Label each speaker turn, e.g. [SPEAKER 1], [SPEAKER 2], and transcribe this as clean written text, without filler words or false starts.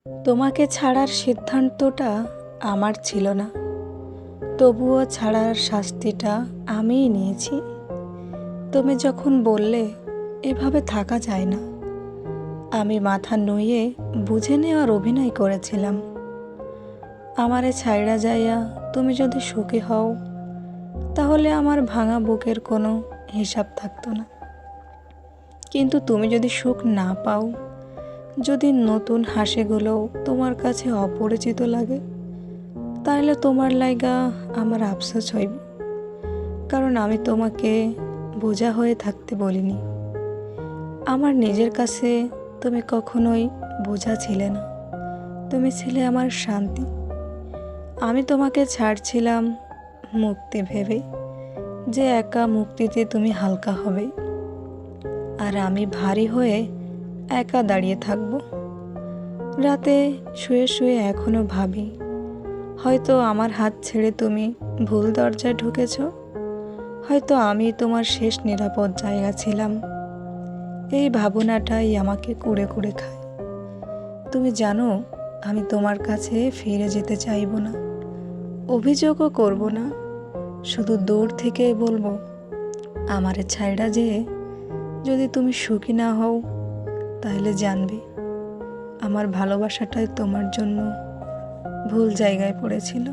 [SPEAKER 1] তোমাকে ছাড়ার সিদ্ধান্তটা আমার ছিল না, তবুও ছাড়ার শাস্তিটা আমিই নিয়েছি। তুমি যখন বললে এভাবে থাকা যায় না, আমি মাথা নুইয়ে বুঝে নেওয়ার অভিনয় করেছিলাম। আমারে ছাইড়া যাইয়া তুমি যদি সুখী হও, তাহলে আমার ভাঙা বুকের কোনো হিসাব থাকতো না। কিন্তু তুমি যদি সুখ না পাও, যদি নতুন হাসিগুলো তোমার কাছে অপরিচিত লাগে, তাহলে তোমার লাইগা আমার আফসোস হইব। কারণ আমি তোমাকে বোঝা হয়ে থাকতে বলিনি। আমার নিজের কাছে তুমি কখনোই বোঝা ছিলে না, তুমি ছিলে আমার শান্তি। আমি তোমাকে ছাড়ছিলাম মুক্তি ভেবে, যে একা মুক্তিতে তুমি হালকা হবে, আর আমি ভারী হয়ে একা দাঁড়িয়ে থাকব। রাতে শুয়ে শুয়ে এখনো ভাবি, হয়তো আমার হাত ছেড়ে তুমি ভুল দরজায় ঢুকেছ, হয়তো আমি তোমার শেষ নিরাপদ জায়গা ছিলাম। এই ভাবনাটাই আমাকে কুড়ে কুড়ে খায়। তুমি জানো, আমি তোমার কাছে ফিরে যেতে চাইব না, অভিযোগও করব না, শুধু দূর থেকে বলবো, আমারে ছাইড়া যে যদি তুমি সুখী না হও, তাহলে জানবে আমার ভালোবাসাটাই তোমার জন্য ভুল জায়গায় পড়েছিল।